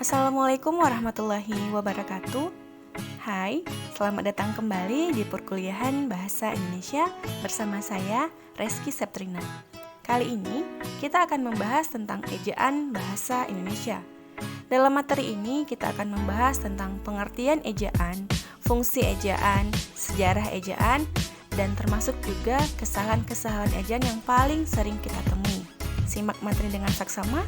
Assalamualaikum warahmatullahi wabarakatuh. Hai, selamat datang kembali di perkuliahan Bahasa Indonesia bersama saya, Reski Septrina. Kali ini, kita akan membahas tentang ejaan bahasa Indonesia. Dalam materi ini, kita akan membahas tentang pengertian ejaan, fungsi ejaan, sejarah ejaan, dan termasuk juga kesalahan-kesalahan ejaan yang paling sering kita temui. Simak materi dengan saksama.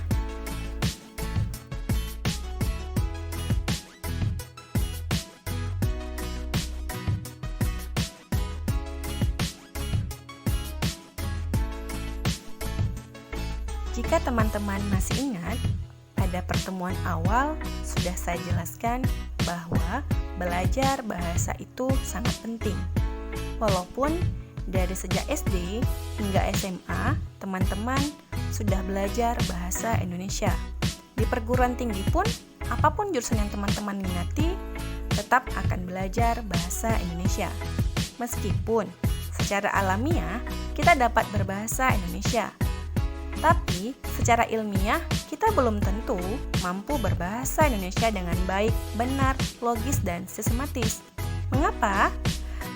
Jika teman-teman masih ingat, pada pertemuan awal sudah saya jelaskan bahwa belajar bahasa itu sangat penting. Walaupun dari sejak SD hingga SMA, teman-teman sudah belajar bahasa Indonesia. Di perguruan tinggi pun, apapun jurusan yang teman-teman minati, tetap akan belajar bahasa Indonesia. Meskipun secara alamiah kita dapat berbahasa Indonesia, tapi secara ilmiah kita belum tentu mampu berbahasa Indonesia dengan baik, benar, logis, dan sistematis. Mengapa?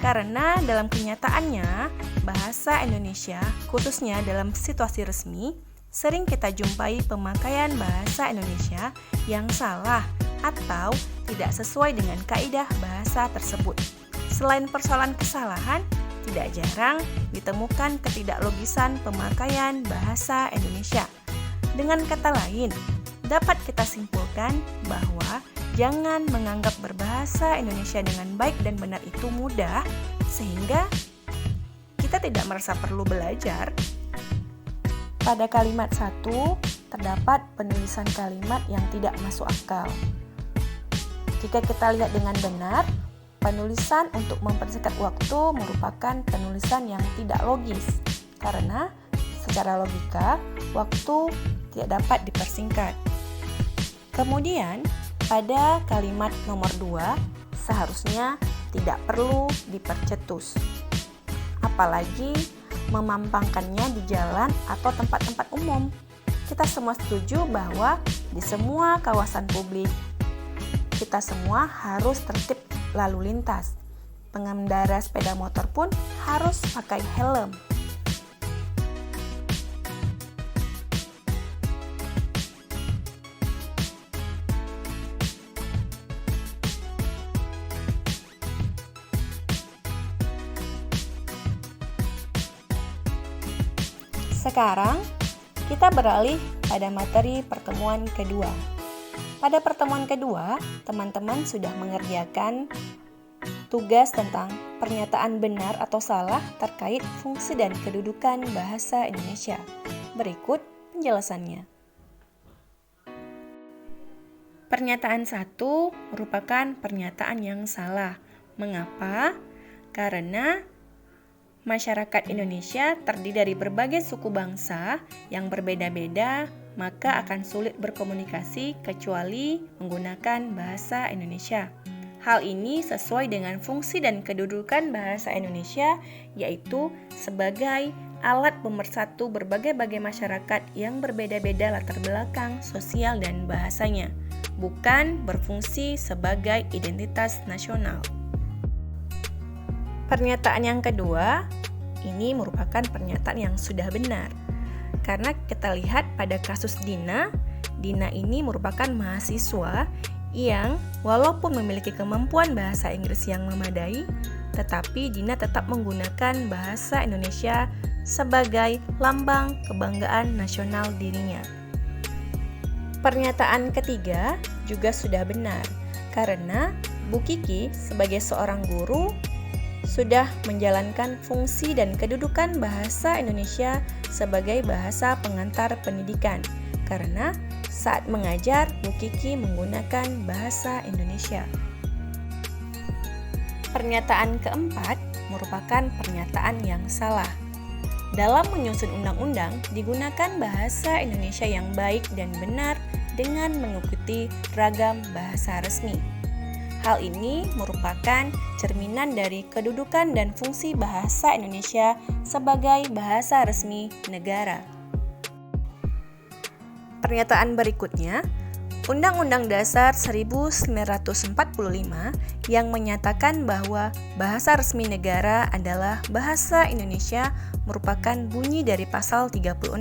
Karena dalam kenyataannya bahasa Indonesia, khususnya dalam situasi resmi, sering kita jumpai pemakaian bahasa Indonesia yang salah atau tidak sesuai dengan kaidah bahasa tersebut. Selain persoalan kesalahan, tidak jarang ditemukan ketidaklogisan pemakaian bahasa Indonesia. Dengan kata lain, dapat kita simpulkan bahwa jangan menganggap berbahasa Indonesia dengan baik dan benar itu mudah, sehingga kita tidak merasa perlu belajar. Pada kalimat 1, terdapat penulisan kalimat yang tidak masuk akal. Jika kita lihat dengan benar, penulisan untuk mempersingkat waktu merupakan penulisan yang tidak logis, karena secara logika, waktu tidak dapat dipersingkat. Kemudian, pada kalimat nomor 2, seharusnya tidak perlu dipercetus, apalagi memampangkannya di jalan atau tempat-tempat umum. Kita semua setuju bahwa di semua kawasan publik, kita semua harus tertib lalu lintas. Pengendara sepeda motor pun harus pakai helm. Sekarang kita beralih pada materi pertemuan kedua. Pada pertemuan kedua, teman-teman sudah mengerjakan tugas tentang pernyataan benar atau salah terkait fungsi dan kedudukan bahasa Indonesia. Berikut penjelasannya. Pernyataan 1 merupakan pernyataan yang salah. Mengapa? Karena masyarakat Indonesia terdiri dari berbagai suku bangsa yang berbeda-beda, maka akan sulit berkomunikasi kecuali menggunakan bahasa Indonesia. Hal ini sesuai dengan fungsi dan kedudukan bahasa Indonesia, yaitu sebagai alat pemersatu berbagai-bagai masyarakat yang berbeda-beda latar belakang sosial dan bahasanya, bukan berfungsi sebagai identitas nasional. Pernyataan yang kedua, ini merupakan pernyataan yang sudah benar. Karena kita lihat pada kasus Dina ini merupakan mahasiswa yang walaupun memiliki kemampuan bahasa Inggris yang memadai, tetapi Dina tetap menggunakan bahasa Indonesia sebagai lambang kebanggaan nasional dirinya. Pernyataan ketiga juga sudah benar, karena Bu Kiki sebagai seorang guru sudah menjalankan fungsi dan kedudukan bahasa Indonesia sebagai bahasa pengantar pendidikan, karena saat mengajar Bu Kiki menggunakan bahasa Indonesia. Pernyataan keempat merupakan pernyataan yang salah. Dalam menyusun undang-undang digunakan bahasa Indonesia yang baik dan benar dengan mengikuti ragam bahasa resmi. Hal ini merupakan cerminan dari kedudukan dan fungsi bahasa Indonesia sebagai bahasa resmi negara. Pernyataan berikutnya, Undang-Undang Dasar 1945 yang menyatakan bahwa bahasa resmi negara adalah bahasa Indonesia merupakan bunyi dari pasal 36.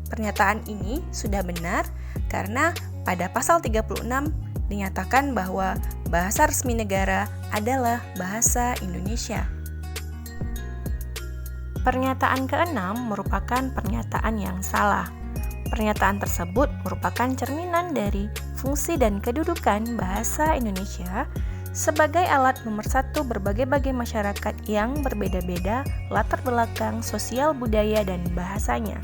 Pernyataan ini sudah benar karena pada pasal 36 dinyatakan bahwa bahasa resmi negara adalah bahasa Indonesia. Pernyataan keenam merupakan pernyataan yang salah. Pernyataan tersebut merupakan cerminan dari fungsi dan kedudukan bahasa Indonesia sebagai alat pemersatu berbagai-bagai masyarakat yang berbeda-beda latar belakang sosial budaya dan bahasanya.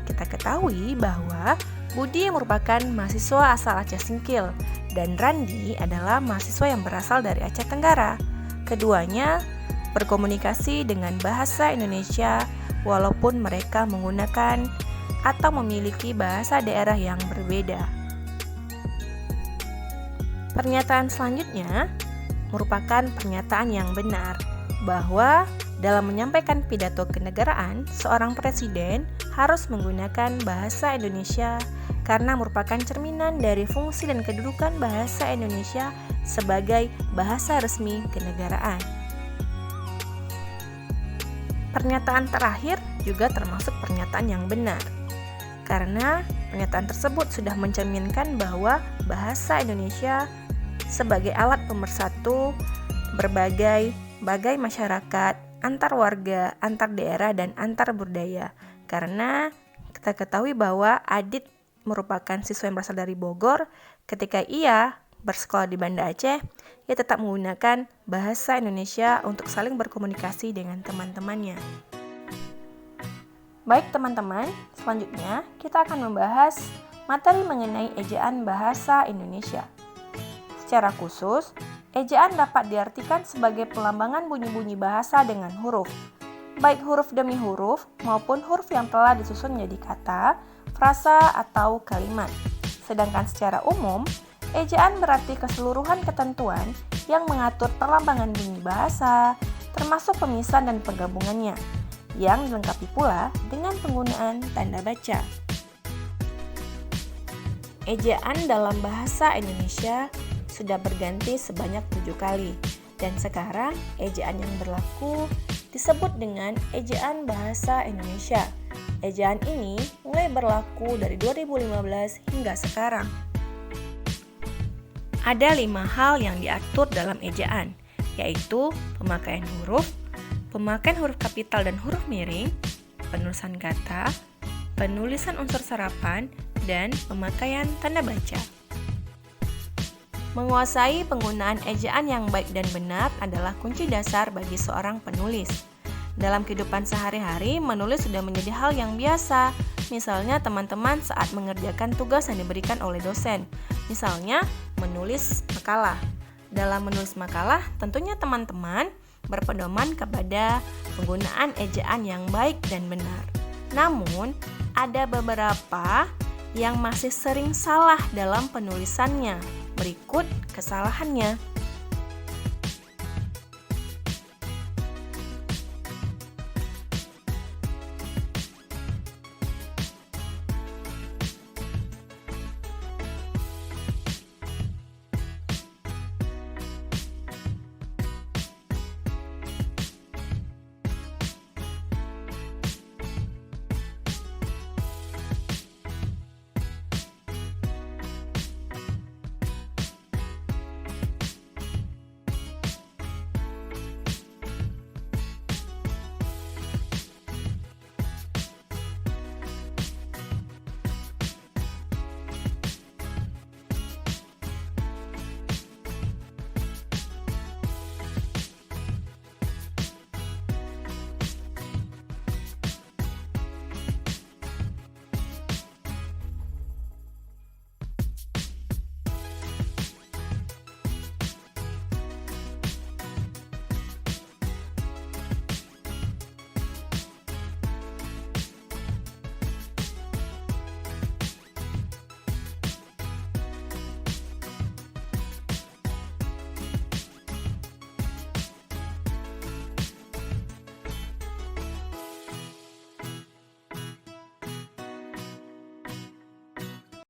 Kita ketahui bahwa Budi merupakan mahasiswa asal Aceh Singkil dan Randi adalah mahasiswa yang berasal dari Aceh Tenggara. Keduanya berkomunikasi dengan bahasa Indonesia walaupun mereka menggunakan atau memiliki bahasa daerah yang berbeda. Pernyataan selanjutnya merupakan pernyataan yang benar bahwa dalam menyampaikan pidato kenegaraan, seorang presiden harus menggunakan bahasa Indonesia karena merupakan cerminan dari fungsi dan kedudukan bahasa Indonesia sebagai bahasa resmi kenegaraan. Pernyataan terakhir juga termasuk pernyataan yang benar, karena pernyataan tersebut sudah mencerminkan bahwa bahasa Indonesia sebagai alat pemersatu berbagai masyarakat, antar warga, antar daerah, dan antar budaya. Karena kita ketahui bahwa Adit merupakan siswa yang berasal dari Bogor, ketika ia bersekolah di Banda Aceh, ia tetap menggunakan bahasa Indonesia untuk saling berkomunikasi dengan teman-temannya. Baik teman-teman, selanjutnya kita akan membahas materi mengenai ejaan bahasa Indonesia. Secara khusus, ejaan dapat diartikan sebagai pelambangan bunyi-bunyi bahasa dengan huruf, baik huruf demi huruf maupun huruf yang telah disusun menjadi kata, frasa, atau kalimat. Sedangkan secara umum, ejaan berarti keseluruhan ketentuan yang mengatur perlambangan bunyi bahasa, termasuk pemisahan dan penggabungannya, yang dilengkapi pula dengan penggunaan tanda baca. Ejaan dalam bahasa Indonesia sudah berganti sebanyak 7 kali, dan sekarang ejaan yang berlaku disebut dengan ejaan bahasa Indonesia. Ejaan ini mulai berlaku dari 2015 hingga sekarang. Ada 5 hal yang diatur dalam ejaan, yaitu pemakaian huruf, pemakaian huruf kapital dan huruf miring, penulisan kata, penulisan unsur serapan, dan pemakaian tanda baca. Menguasai penggunaan ejaan yang baik dan benar adalah kunci dasar bagi seorang penulis. Dalam kehidupan sehari-hari, menulis sudah menjadi hal yang biasa. Misalnya teman-teman saat mengerjakan tugas yang diberikan oleh dosen. Misalnya menulis makalah. Dalam menulis makalah, tentunya teman-teman berpedoman kepada penggunaan ejaan yang baik dan benar. Namun, ada beberapa yang masih sering salah dalam penulisannya. Berikut kesalahannya.